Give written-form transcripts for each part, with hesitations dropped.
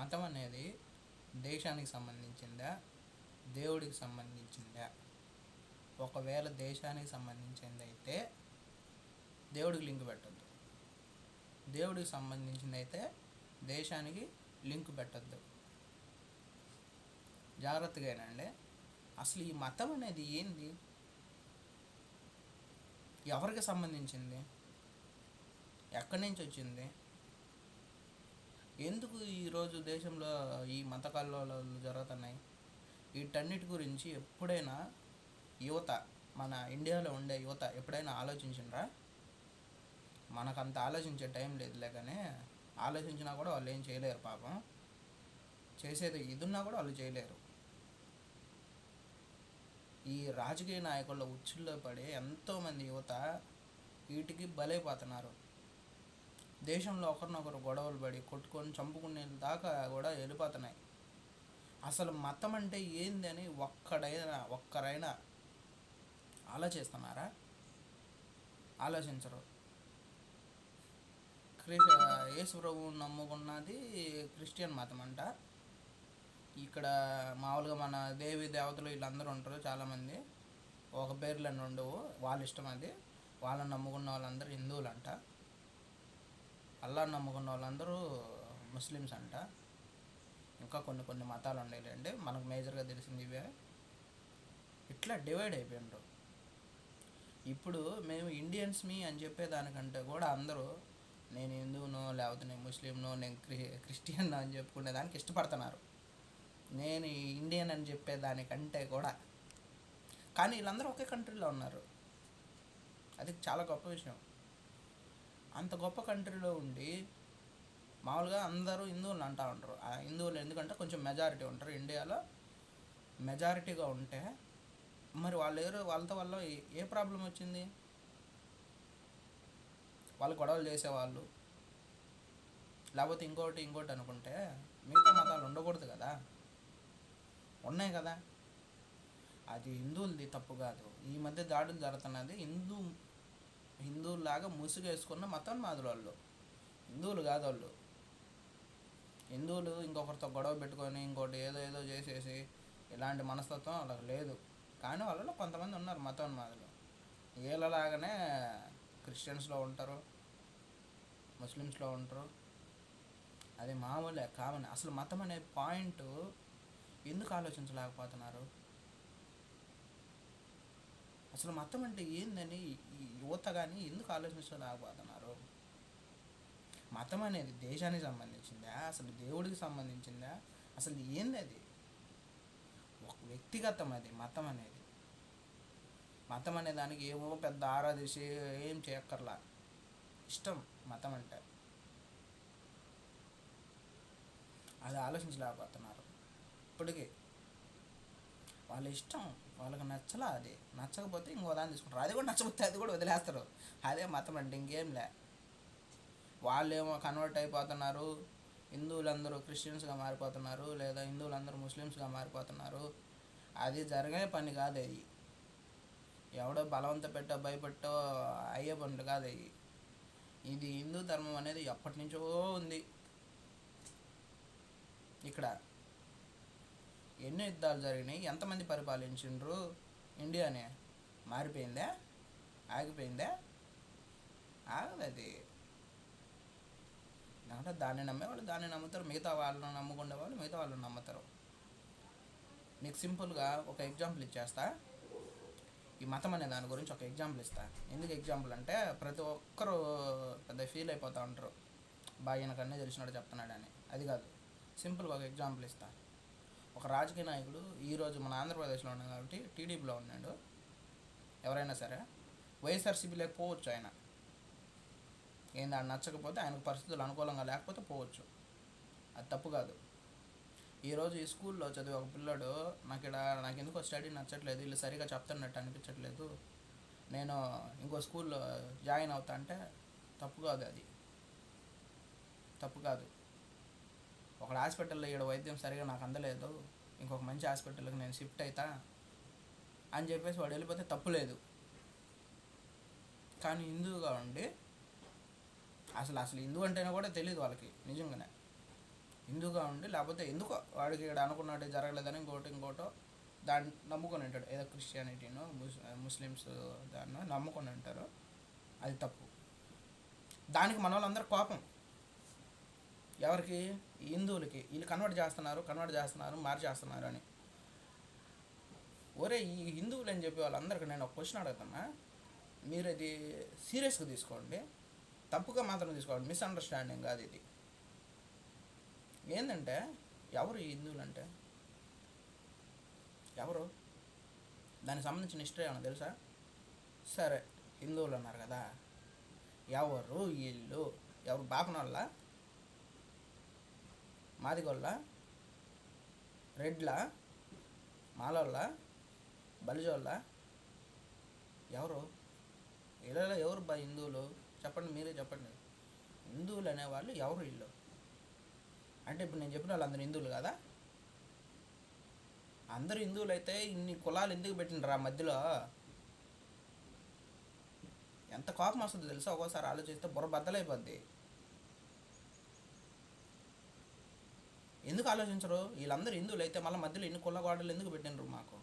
మతం అనేది దేశానికి సంబంధించిందా, దేవుడికి సంబంధించిందా? ఒకవేళ దేశానికి సంబంధించింది అయితే దేవుడికి లింక్ పెట్టద్దు, దేవుడికి సంబంధించింది అయితే దేశానికి లింక్ పెట్టద్దు. జాగ్రత్తగానండి. అసలు ఈ మతం అనేది ఏంది? ఎవరికి సంబంధించింది? ఎక్కడి నుంచి వచ్చింది? ఎందుకు ఈరోజు దేశంలో ఈ మత కల్లోలాలు జరుగుతున్నాయి? వీటన్నిటి గురించి ఎప్పుడైనా యువత, మన ఇండియాలో ఉండే యువత ఎప్పుడైనా ఆలోచించినరా? మనకంత ఆలోచించే టైం లేదులే, కానీ ఆలోచించినా కూడా వాళ్ళు ఏం చేయలేరు పాపం. చేసేది ఇదున్నా కూడా వాళ్ళు చేయలేరు. ఈ రాజకీయ నాయకుల ఉచ్చుల్లో పడి ఎంతోమంది యువత వీటికి బలైపోతున్నారు. దేశంలో ఒకరినొకరు గొడవలు పడి కొట్టుకొని చంపుకునే దాకా కూడా వెళ్ళిపోతున్నాయి. అసలు మతం అంటే ఏందని ఒక్కరైనా ఆలోచిస్తున్నారా? ఆలోచించరు. యేసు ప్రభువుని నమ్ముకున్నది క్రిస్టియన్ మతం అంట. ఇక్కడ మామూలుగా మన దేవి దేవతలు వీళ్ళందరూ ఉంటారు చాలామంది, ఒక పేర్లను ఉండవు, వాళ్ళ ఇష్టం అది. వాళ్ళని నమ్ముకున్న వాళ్ళందరూ హిందువులు అంట. అల్లాహ్ నమ్ముకున్న వాళ్ళందరూ ముస్లిమ్స్ అంట. ఇంకా కొన్ని మతాలు ఉండేలేండి, మనకు మేజర్గా తెలిసింది ఇవే. ఇట్లా డివైడ్ అయిపోయినారు. ఇప్పుడు మేము ఇండియన్స్ అని చెప్పేదానికంటే కూడా అందరూ నేను హిందువునో, లేకపోతే నేను ముస్లింనో, నేను క్రిస్టియన్ అని చెప్పుకునే దానికి ఇష్టపడుతున్నారు, నేను ఇండియన్ అని చెప్పేదానికంటే కూడా. కానీ వీళ్ళందరూ ఒకే కంట్రీలో ఉన్నారు, అది చాలా గొప్ప విషయం. అంత గొప్ప కంట్రీలో ఉండి మామూలుగా అందరూ హిందువులు అంటూ ఉంటారు. ఆ హిందువులు ఎందుకంటే కొంచెం మెజారిటీ ఉంటారు ఇండియాలో. మెజారిటీగా ఉంటే మరి వాళ్ళతో వల్ల ఏ ప్రాబ్లం వచ్చింది? వాళ్ళు గొడవలు చేసేవాళ్ళు, లేకపోతే ఇంకోటి అనుకుంటే మిగతా మతాలు ఉండకూడదు కదా, ఉన్నాయి కదా. అది హిందువులది తప్పు కాదు. ఈ మధ్య దాడులు జరుగుతున్నది హిందువులాగా ముసుగేసుకున్న మతం మాదులు వాళ్ళు, హిందువులు కాదు వాళ్ళు. హిందువులు ఇంకొకరితో గొడవ పెట్టుకొని ఇంకోటి ఏదో చేసేసి ఇలాంటి మనస్తత్వం వాళ్ళకి లేదు. కానీ వాళ్ళలో కొంతమంది ఉన్నారు మతం మాదులు. వీళ్ళలాగానే క్రిస్టియన్స్లో ఉంటారు, ముస్లిమ్స్లో ఉంటారు, అది మామూలే, కామన్. అసలు మతం అనే పాయింట్ ఎందుకు ఆలోచించలేకపోతున్నారు? అసలు మతం అంటే ఏందని ఈ యువత కానీ ఎందుకు ఆలోచించలేకపోతున్నారు? మతం అనేది దేశానికి సంబంధించిందా, అసలు దేవుడికి సంబంధించిందా, అసలు ఏంది అది? ఒక వ్యక్తిగతం అది మతం అనేది. మతం అనే దానికి ఏమో పెద్ద ఆరాధించి ఏం చేయక్కర్లా, ఇష్టం మతం అంటే. అది ఆలోచించలేకపోతున్నారు ఇప్పటికీ. వాళ్ళ ఇష్టం, వాళ్ళకి నచ్చలా, అది నచ్చకపోతే ఇంకో దాన్ని తీసుకుంటారు, అది కూడా నచ్చకపోతే అది కూడా వదిలేస్తారు. అదే మతం అంటే, ఇంకేంలే. వాళ్ళేమో కన్వర్ట్ అయిపోతున్నారు, హిందువులందరూ క్రిస్టియన్స్గా మారిపోతున్నారు, లేదా హిందువులందరూ ముస్లిమ్స్గా మారిపోతున్నారు. అది జరిగే పని కాదు. అవి ఎవడో బలవంత పెట్టో భయపెట్టో అయ్యే పనులు కాదు అవి. ఇది హిందూ ధర్మం అనేది ఎప్పటి నుంచో ఉంది. ఇక్కడ ఎన్నో యుద్ధాలు జరిగినాయి, ఎంతమంది పరిపాలించిండ్రు ఇండియాని? మారిపోయిందా? ఆగిపోయిందా? ఆగదు అది. ఎందుకంటే దాన్ని నమ్మేవాళ్ళు దాన్ని నమ్ముతారు, మిగతా వాళ్ళని నమ్ముకునే వాళ్ళు మిగతా వాళ్ళని నమ్ముతారు. మీకు సింపుల్గా ఒక ఎగ్జాంపుల్ ఇచ్చేస్తా. ఈ మతం అనే దాని గురించి ఒక ఎగ్జాంపుల్ ఇస్తా. ఎందుకు ఎగ్జాంపుల్ అంటే ప్రతి ఒక్కరూ పెద్ద ఫీల్ అయిపోతూ ఉంటారు, బాగా ఈయనకన్నీ తెలిసినట్టు చెప్తున్నాడని. అది కాదు, సింపుల్గా ఒక ఎగ్జాంపుల్ ఇస్తా. ఒక రాజకీయ నాయకుడు ఈరోజు మన ఆంధ్రప్రదేశ్లో ఉన్నాడు కాబట్టి టీడీపీలో ఉన్నాడు. ఎవరైనా సరే వైఎస్ఆర్సీపీలోకి పోవచ్చు. ఆయన ఏంది ఆయన నచ్చకపోతే, ఆయనకు పరిస్థితులు అనుకూలంగా లేకపోతే పోవచ్చు, అది తప్పు కాదు. ఈరోజు ఈ స్కూల్లో చదివే ఒక పిల్లడు నాకు ఎందుకో స్టడీ నచ్చట్లేదు, వీళ్ళు సరిగా చెప్తున్నట్టు అనిపించట్లేదు, నేను ఇంకో స్కూల్లో జాయిన్ అవుతా అంటే తప్పు కాదు, అది తప్పు కాదు. ఒక హాస్పిటల్లో ఈడ వైద్యం సరిగా నాకు అందలేదు, ఇంకొక మంచి హాస్పిటల్కి నేను షిఫ్ట్ అవుతా అని చెప్పేసి వాడు వెళ్ళిపోతే తప్పు లేదు. కానీ హిందువుగా ఉండి అసలు హిందూ అంటేనే కూడా తెలియదు వాళ్ళకి నిజంగానే. హిందూగా ఉండి లేకపోతే ఎందుకో వాడికి ఇక్కడ అనుకున్నట్టు జరగలేదని ఇంకోటో దాన్ని నమ్ముకొని ఉంటాడు, ఏదో క్రిస్టియానిటీనో ముస్లిమ్స్ దాన్ని నమ్ముకొని ఉంటారు. అది తప్పు. దానికి మన వాళ్ళందరూ కోపం. ఎవరికి? హిందువులకి. వీళ్ళు కన్వర్ట్ చేస్తున్నారు మార్చేస్తున్నారు అని. ఒరే ఈ హిందువులు అని చెప్పి వాళ్ళందరికీ నేను ఒక క్వశ్చన్ అడుగుతున్నా, మీరు ఇది సీరియస్గా తీసుకోండి, తప్పుగా మాత్రం తీసుకోండి, మిస్అండర్స్టాండింగ్ కాదు ఇది. ఏంటంటే ఎవరు ఈ హిందువులు అంటే ఎవరు? దానికి సంబంధించిన హిస్టరీ ఏమన్నా తెలుసా? సరే హిందువులు అన్నారు కదా, ఎవరు వీళ్ళు? ఎవరు? బాపనోళ్ళ, మాదిగోళ్ళ, రెడ్ల, మాలోళ్ళ, బలిజోళ్ళ? ఎవరు ఇలా? ఎవరు బా హిందువులు? చెప్పండి, మీరే చెప్పండి. హిందువులు అనేవాళ్ళు ఎవరు వీళ్ళు అంటే? ఇప్పుడు నేను చెప్పిన వాళ్ళు అందరు హిందువులు కదా? అందరు హిందువులు అయితే ఇన్ని కులాలు ఎందుకు పెట్టినరా మధ్యలో? ఎంత కోపం వస్తుంది తెలుసా ఒక్కోసారి ఆలోచిస్తే, బుర్ర బద్దలైపోద్ది. ఎందుకు ఆలోచించరు? వీళ్ళందరూ హిందువులు అయితే మళ్ళీ మధ్యలో ఇన్ని కుల్లగోడలు ఎందుకు పెట్టినరు మాకు?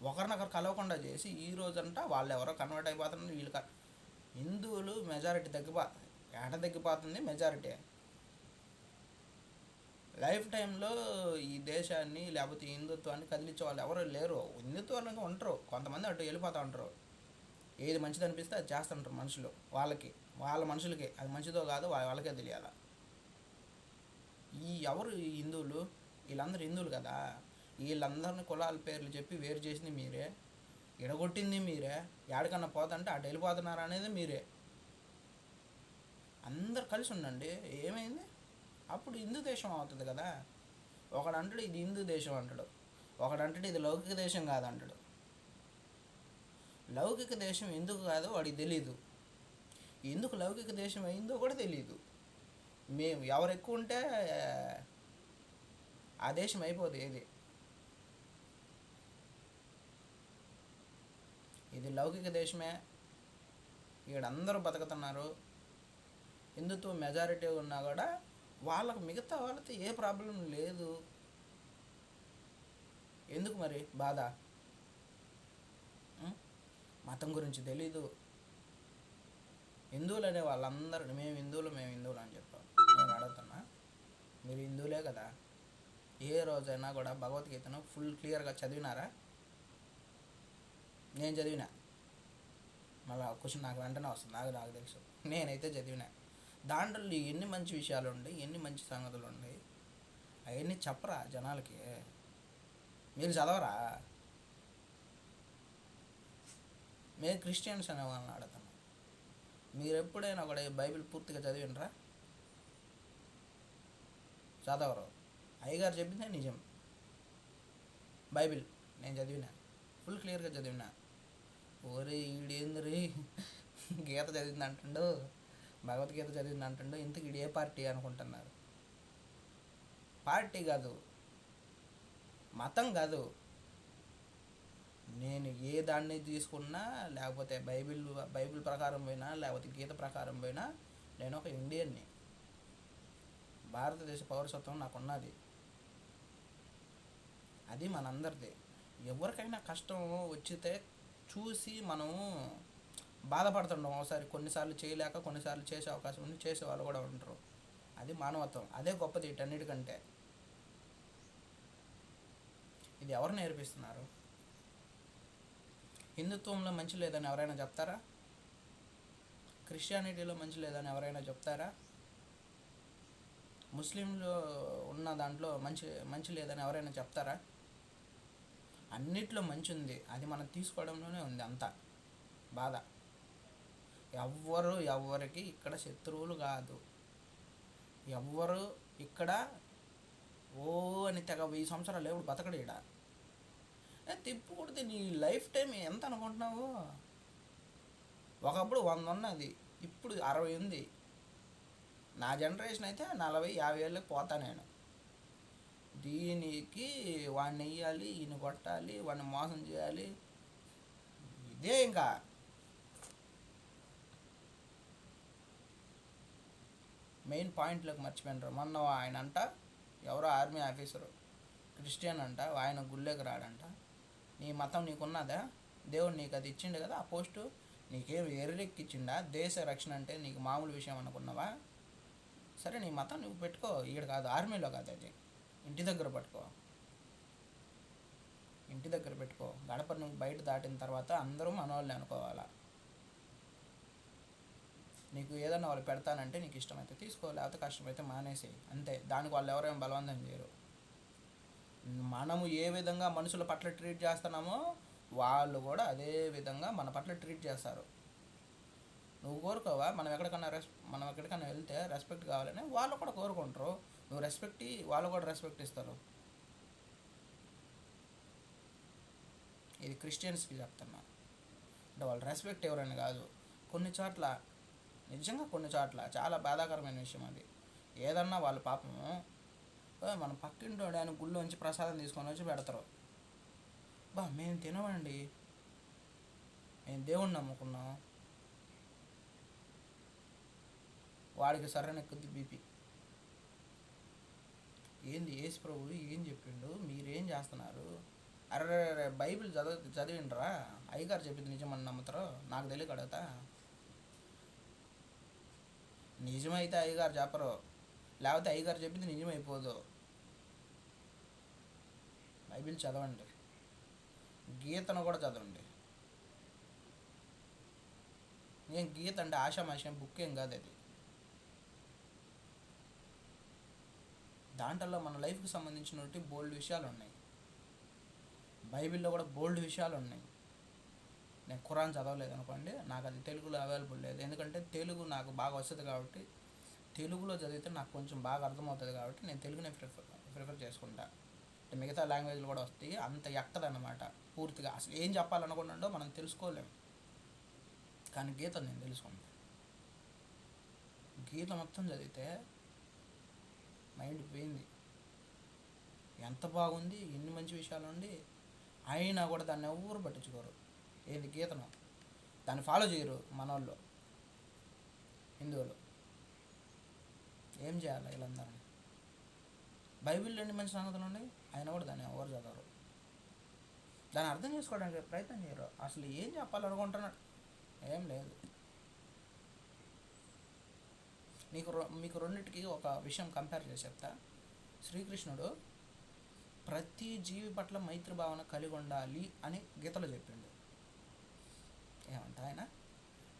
ఒకరినొకరు కలవకుండా చేసి ఈ రోజంట వాళ్ళు ఎవరో కన్వర్ట్ అయిపోతున్నారు. వీళ్ళు హిందువులు మెజారిటీ తగ్గిపోతుంది మెజారిటీ. లైఫ్ టైంలో ఈ దేశాన్ని లేకపోతే హిందుత్వాన్ని కదిలించే వాళ్ళు ఎవరు లేరు. హిందుత్వానికి ఉంటారు కొంతమంది, అటు వెళ్ళిపోతూ ఉంటారు. ఏది మంచిది అనిపిస్తే అది చేస్తుంటారు మనుషులు. వాళ్ళ మనుషులకి అది మంచిదో కాదో వాళ్ళకే తెలియాలి. ఎవరు ఈ హిందువులు? వీళ్ళందరూ హిందువులు కదా, వీళ్ళందరిని కులాల పేర్లు చెప్పి వేరు చేసింది మీరే, ఎడగొట్టింది మీరే, ఎక్కడికన్నా పోతుంటే అటు వెళ్ళిపోతున్నారు అనేది మీరే. అందరు కలిసి ఉండండి, ఏమైంది? అప్పుడు హిందూ దేశం అవుతుంది కదా. ఒకడంటాడు ఇది హిందూ దేశం అంటాడు, ఒకడంటాడు ఇది లౌకిక దేశం కాదంటాడు. లౌకిక దేశం ఎందుకు కాదో వాడికి తెలీదు, ఎందుకు లౌకిక దేశం అయిందో కూడా తెలీదు. మేము ఎవరు ఎక్కువ ఉంటే ఆ దేశం అయిపోదు. ఇది లౌకిక దేశమే, ఇక్కడ అందరూ బతుకుతున్నారు, హిందుత్వం మెజారిటీ ఉన్నా కూడా వాళ్ళకు మిగతా వాళ్ళతో ఏ ప్రాబ్లం లేదు. ఎందుకు మరి బాధ? మతం గురించి తెలీదు. హిందువులు అనే వాళ్ళందరూ మేము హిందువులు అని చెప్పాం. నేను అడుగుతున్నా, మీరు హిందువులే కదా, ఏ రోజైనా కూడా భగవద్గీతను ఫుల్ క్లియర్గా చదివినారా? నేను చదివినా. మళ్ళీ క్వశ్చన్ నాకు వెంటనే వస్తుంది, నాకు తెలుసు, నేనైతే చదివినా. దాంట్లో ఎన్ని మంచి విషయాలు ఉన్నాయి, ఎన్ని మంచి సంగతులు ఉన్నాయి, అవన్నీ చెప్పరా జనాలకి? మీరు చదవరా? మేము క్రిస్టియన్స్ అనే వాళ్ళని అడుగుతున్నాం, మీరు ఎప్పుడైనా కూడా బైబిల్ పూర్తిగా చదివినరా? చదవరు. అయ్యగారు చెప్పిందే నిజం. బైబిల్ నేను చదివినా, ఫుల్ క్లియర్గా చదివినా. ఓరే ఈడేంద్రీ గీత చదివింది అంటుండు, భగవద్గీత చదివింది అంటుండు, ఇంతకు ఈడు ఏ పార్టీ అనుకుంటున్నారు? పార్టీ కాదు, మతం కాదు. నేను ఏ దాన్ని తీసుకున్నా, లేకపోతే బైబిల్ ప్రకారం పోయినా, లేకపోతే గీత ప్రకారం పోయినా, నేను ఒక ఇండియన్ని. భారతదేశ పౌరసత్వం నాకున్నది. అది మనందరిది. ఎవరికైనా కష్టం వచ్చితే చూసి మనం బాధపడుతుంటాం ఒకసారి, కొన్నిసార్లు చేయలేక కొన్నిసార్లు చేసే అవకాశం ఉంది, చేసేవాళ్ళు కూడా ఉంటారు. అది మానవత్వం, అదే గొప్పది వీటన్నిటికంటే. ఇది ఎవరు నేర్పిస్తున్నారు? హిందుత్వంలో మంచి లేదని ఎవరైనా చెప్తారా? క్రిస్టియానిటీలో మంచి లేదని ఎవరైనా చెప్తారా? ముస్లింలో ఉన్న దాంట్లో మంచి లేదని ఎవరైనా చెప్తారా? అన్నిట్లో మంచి ఉంది, అది మనం తీసుకోవడంలోనే ఉంది అంతా బాధ. ఎవరికి ఇక్కడ శత్రువులు కాదు. ఎవ్వరు ఇక్కడ ఓ అని తెగ 1000 సంవత్సరాలు ఎవడు బతకడు. ఈడ తిప్పు కొడితే నీ లైఫ్ టైం ఎంత అనుకుంటున్నావు? ఒకప్పుడు 100 ఉన్నది, ఇప్పుడు 60 ఉంది. నా జనరేషన్ అయితే 40-50 ఏళ్ళకి పోతా నేను. దీనికి వాడిని వెయ్యాలి, ఈయన కొట్టాలి, వాడిని మోసం చేయాలి, ఇదే ఇంకా. మెయిన్ పాయింట్లోకి మర్చిపోయినారు. మొన్న ఆయన అంట ఎవరో ఆర్మీ ఆఫీసరు క్రిస్టియన్ అంట, ఆయన గుళ్ళోకి రాడంట. నీ మతం నీకున్నదా? దేవుడు నీకు అది ఇచ్చిండు కదా, ఆ పోస్టు నీకేం ఎర్రెక్కిచ్చిండా? దేశ రక్షణ అంటే నీకు మామూలు విషయం అనుకున్నావా? సరే నీ మతం నువ్వు పెట్టుకో, ఈడ కాదు, ఆర్మీలో కాదు, అది ఇంటి దగ్గర పట్టుకో, ఇంటి దగ్గర పెట్టుకో. గడప నువ్వు బయట దాటిన తర్వాత అందరూ మనవాళ్ళని అనుకోవాలా. నీకు ఏదన్నా వాళ్ళు పెడతానంటే నీకు ఇష్టమైతే తీసుకో, లేకపోతే కష్టమైతే మానేసి, అంతే. దానికి వాళ్ళు ఎవరేం బలవంతం చేయరు. మనము ఏ విధంగా మనుషుల పట్ల ట్రీట్ చేస్తున్నామో వాళ్ళు కూడా అదే విధంగా మన పట్ల ట్రీట్ చేస్తారు. నువ్వు కోరుకోవా మనం ఎక్కడికన్నా వెళ్తే రెస్పెక్ట్ కావాలని? వాళ్ళు కూడా కోరుకుంటారు. నువ్వు రెస్పెక్ట్ వాళ్ళు కూడా రెస్పెక్ట్ ఇస్తారు. ఇది క్రిస్టియన్స్కి చెప్తున్నా. అంటే వాళ్ళు రెస్పెక్ట్ ఎవరని కాదు, కొన్ని చోట్ల నిజంగా కొన్ని చోట్ల చాలా బాధాకరమైన విషయం అది. ఏదన్నా వాళ్ళ పాపము మన పక్కింటి ఆయన గుళ్ళోంచి ప్రసాదం తీసుకొని వచ్చి పెడతారు. మేము తినమండి, మేము దేవుణ్ణి నమ్ముకున్నాం. వాడికి సరైన ఎక్కుద్ది బీపీ. ఏంది యేసు ప్రభువు ఏం చెప్పిండు, మీరేం చేస్తున్నారు? అరే బైబిల్ చదివిండ్రా, అయ్యగారు చెప్పింది నిజమని నమ్ముతారో? నాకు తెలియక అడుగుతా. నిజమైతే అయ్యగారు చెప్పరు, లేకపోతే అయ్యగారు చెప్పింది నిజమైపోదు. బైబిల్ చదవండి, గీతను కూడా చదవండి. నేను గీత అంటే ఆషామాషం బుక్ ఏం కాదు అది. దాంట్లో మన లైఫ్కి సంబంధించినటువంటి బోల్డ్ విషయాలు ఉన్నాయి. బైబిల్లో కూడా బోల్డ్ విషయాలు ఉన్నాయి. నేను ఖురాన్ చదవలేదు అనుకోండి, నాకు అది తెలుగులో అవైలబుల్ లేదు. ఎందుకంటే తెలుగు నాకు బాగా వస్తుంది కాబట్టి, తెలుగులో చదివితే నాకు కొంచెం బాగా అర్థమవుతుంది కాబట్టి నేను తెలుగునే ప్రిఫర్ చేసుకుంటా. మిగతా లాంగ్వేజ్లు కూడా వస్తాయి, అంత ఎక్కదన్నమాట పూర్తిగా. అసలు ఏం చెప్పాలనుకున్నాడో మనం తెలుసుకోలేము. కానీ గీత నేను తెలుసుకుంటా. గీత మొత్తం చదివితే మైండ్ పోయింది. ఎంత బాగుంది, ఎన్ని మంచి విషయాలు ఉండి అయినా కూడా దాన్ని ఎవరు పట్టించుకోరు. ఏది గీతను దాన్ని ఫాలో చేయరు మన వాళ్ళు, హిందువులు. ఏం చేయాలి వీళ్ళందరినీ? బైబిల్లో ఎన్ని మంచి సంగతులు ఉన్నాయి, అయినా కూడా దాన్ని ఎవరు చదవరు. దాన్ని అర్థం చేసుకోవడానికి ప్రయత్నం చేయరు. అసలు ఏం చెప్పాలనుకుంటున్నాడు? ఏం లేదు. మీకు రెండింటికి ఒక విషయం కంపేర్ చేసి చెప్తా. శ్రీకృష్ణుడు ప్రతి జీవి పట్ల మైత్రి భావన కలిగి ఉండాలి అని గీతలో చెప్పిండు. ఏమంట ఆయన?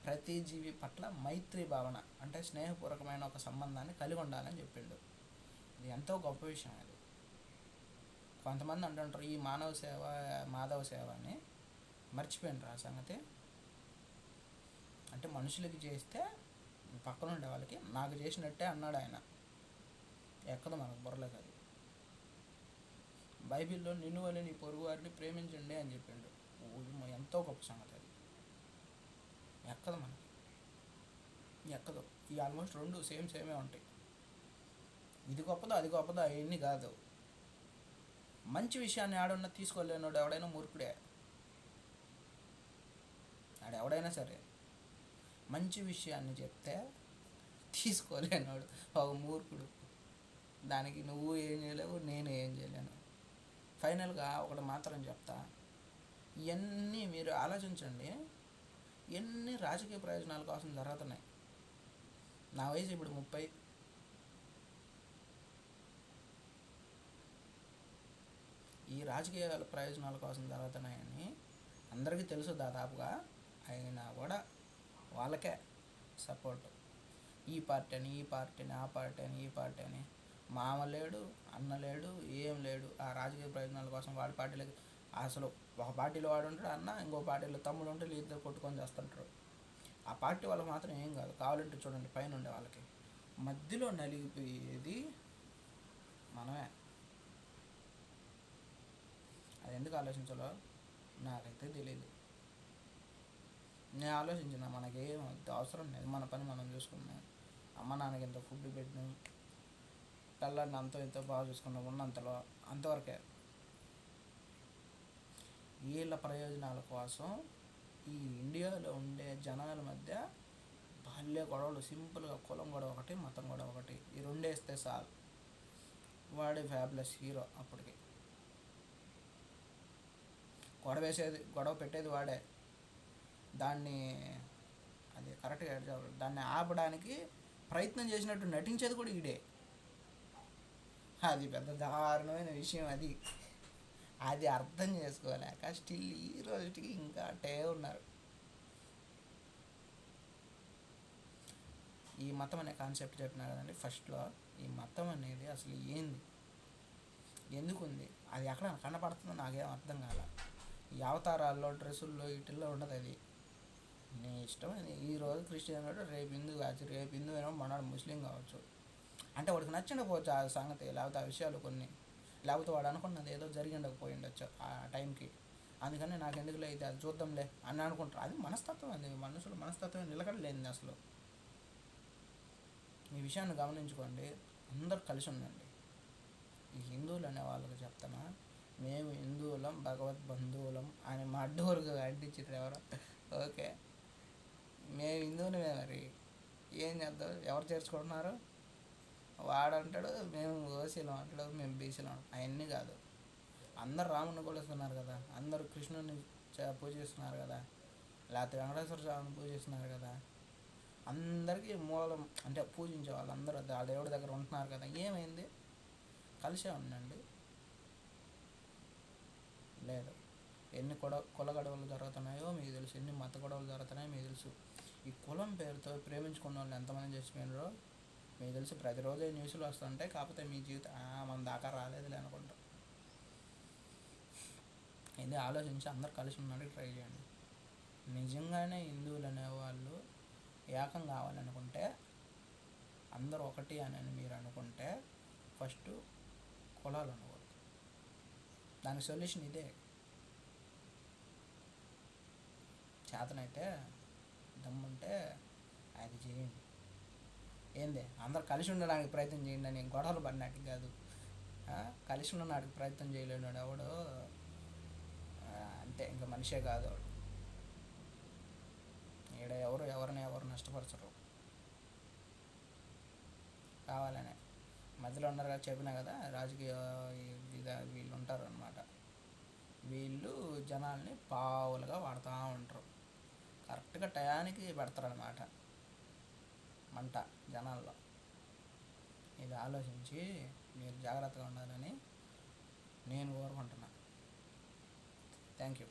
ప్రతి జీవి పట్ల మైత్రి భావన అంటే స్నేహపూర్వకమైన ఒక సంబంధాన్ని కలిగి ఉండాలని చెప్పిండు. ఇది ఎంతో గొప్ప విషయం. అది కొంతమంది అంటుంటారు ఈ మానవ సేవ మాధవ సేవ అని, మర్చిపోయినరు ఆ సంగతి. అంటే మనుషులకి చేస్తే పక్కన ఉండే వాళ్ళకి నాకు చేసినట్టే అన్నాడు ఆయన. ఎక్కదు మనకు బుర్రలేదు అది. బైబిల్లో నిన్ను వలె నీ పొరుగు వారిని ప్రేమించండి అని చెప్పిండు. ఎంతో గొప్ప సంగతి అది. ఎక్కదు మనకి, ఎక్కదు. ఈ ఆల్మోస్ట్ రెండు సేమే ఉంటాయి. ఇది గొప్పదో అది గొప్పదో అవన్నీ కాదు. మంచి విషయాన్ని ఆడున్నా తీసుకోలేనోడు ఎవడైనా మూర్ఖుడే. ఆడెవడైనా సరే మంచి విషయాన్ని చెప్తే తీసుకోలేనోడు ఒక మూర్ఖుడు. దానికి నువ్వు ఏం చేయలేవు, నేను ఏం చేయలేను. ఫైనల్గా ఒకటి మాత్రం చెప్తా, ఇవన్నీ మీరు ఆలోచించండి. ఎన్ని రాజకీయ ప్రయోజనాల కోసం జరుగుతున్నాయి. నా వయసు ఇప్పుడు 30. ఈ రాజకీయ ప్రయోజనాల కోసం జరుగుతున్నాయని అందరికీ తెలుసు దాదాపుగా. అయినా కూడా వాళ్ళకే సపోర్ట్. ఈ పార్టీ అని ఆ పార్టీ అని మామ లేడు, అన్న లేడు, ఏం లేడు. ఆ రాజకీయ ప్రయోజనాల కోసం వాడి పార్టీలకి అసలు ఒక పార్టీలో వాడు ఉంటాడు అన్న, ఇంకో పార్టీలో తమ్ముడు ఉంటే ఇద్దరు కొట్టుకొని చేస్తుంటారు. ఆ పార్టీ వాళ్ళకి మాత్రం ఏం కాదు. కావాలంటే చూడండి పైన ఉండే వాళ్ళకి. మధ్యలో నలిగిపోయేది మనమే. అది ఎందుకు ఆలోచించాలో నాకైతే తెలియదు. నేను ఆలోచించిన మనకేం అవసరం లేదు, మన పని మనం చూసుకున్నాం. అమ్మ నాన్నకి ఎంత ఫుడ్ పెట్టినాం, పిల్లల్ని అంతో ఎంతో బాగా చూసుకున్నాం, ఉన్నంతలో అంతవరకే. వీళ్ళ ప్రయోజనాల కోసం ఈ ఇండియాలో ఉండే జనాల మధ్య బాల్య గొడవలు, సింపుల్గా కులం గొడవ ఒకటి, మతం గొడవ ఒకటి, ఈ రెండేస్తే చాలు. వాడే ఫ్యాబ్లెస్ హీరో అప్పటికి. గొడవ పెట్టేది వాడే. దాన్ని అది కరెక్ట్గా దాన్ని ఆపడానికి ప్రయత్నం చేసినట్టు నటించేది కూడా ఈడే. అది పెద్ద దారుణమైన విషయం. అది అది అర్థం చేసుకోలేక స్టిల్ ఈ రోజుకి ఇంకా అట్టే ఉన్నారు. ఈ మతం అనే కాన్సెప్ట్ చెప్పినా కదండి ఫస్ట్లో. ఈ మతం అనేది అసలు ఏంది, ఎందుకుంది, అది ఎక్కడ కనపడుతుందో నాకేం అర్థం కాల. ఈ అవతారాల్లో, డ్రెస్సుల్లో, వీటిల్లో ఉండదు. అది నీ ఇష్టం. ఈరోజు క్రిస్టియన్ కావచ్చు, రేపు హిందూ కావచ్చు, రేపు హిందూ అయినా మనాడు ముస్లిం కావచ్చు. అంటే వాడికి నచ్చిండకపోవచ్చు ఆ సంగతి, లేకపోతే ఆ విషయాలు కొన్ని, లేకపోతే వాడు అనుకున్నది ఏదో జరిగిండకపోయిండొచ్చు ఆ టైంకి. అందుకని నాకు ఎందుకులే అయితే అది చూద్దాంలే అని అనుకుంటారు. అది మనస్తత్వం. అది మనుషుల మనస్తత్వం నిలకడలేనిది అసలు. ఈ విషయాన్ని గమనించుకోండి. అందరు కలిసి ఉండండి. ఈ హిందువులు అనే వాళ్ళకి చెప్తానా, మేము హిందువులం, భగవద్ బంధువులం అని మా అడ్డూరుగా అంటించారు ఎవరో. ఓకే, మేము హిందువులమే, మరి ఏం చేద్దాం. ఎవరు చేర్చుకుంటున్నారు? వాడంటాడు మేము ఓసీలం అంటాడు, మేము బీసీలం. అవన్నీ కాదు. అందరు రాముని కొలుస్తున్నారు కదా, అందరూ కృష్ణుని పూజిస్తున్నారు కదా, లేకపోతే వెంకటేశ్వర స్వామిని పూజిస్తున్నారు కదా. అందరికీ మూలం అంటే పూజించే వాళ్ళందరూ ఆ దేవుడి దగ్గర ఉంటున్నారు కదా. ఏమైంది? కలిసే ఉండండి. లేదు, ఎన్ని కుల గొడవలు జరుగుతున్నాయో మీకు తెలుసు, ఎన్ని మత గొడవలు జరుగుతున్నాయో మీకు తెలుసు. ఈ కులం పేరుతో ప్రేమించుకున్న వాళ్ళు ఎంతమంది చచ్చిపోయినారో మీకు తెలుసు. ప్రతిరోజు న్యూస్లో వస్తుంటాయి. కాకపోతే మీ జీవితం మన దాకా రాలేదులే అనుకుంటాం. ఇది ఆలోచించి అందరు కలిసి ఉండడానికి ట్రై చేయండి. నిజంగానే హిందువులు అనేవాళ్ళు ఏకం కావాలనుకుంటే, అందరూ ఒకటి అని మీరు అనుకుంటే, ఫస్ట్ కులాలు ఉండకూడదు. దానికి సొల్యూషన్ ఇదే. చేతనైతే దమ్ముంటే అది చేయండి. ఏంది, అందరు కలిసి ఉండడానికి ప్రయత్నం చేయండి అని గొడవలు పడినట్టు కాదు. కలిసి ఉండడానికి ప్రయత్నం చేయలేడు ఎవడు అంతే, ఇంకా మనిషే కాదు వాడు. ఈడ ఎవరు నష్టపరచరు. కావాలనే మధ్యలో ఉన్నారు కదా, చెప్పినా కదా, రాజకీయ వీళ్ళు ఉంటారు అన్నమాట. వీళ్ళు జనాల్ని పావులుగా వాడుతూ ఉంటారు. కరెక్ట్గా టయానికి పెడతారనమాట మంట జనాల్లో. ఇది ఆలోచించి మీరు జాగ్రత్తగా ఉండాలని నేను కోరుకుంటున్నాను. Thank you.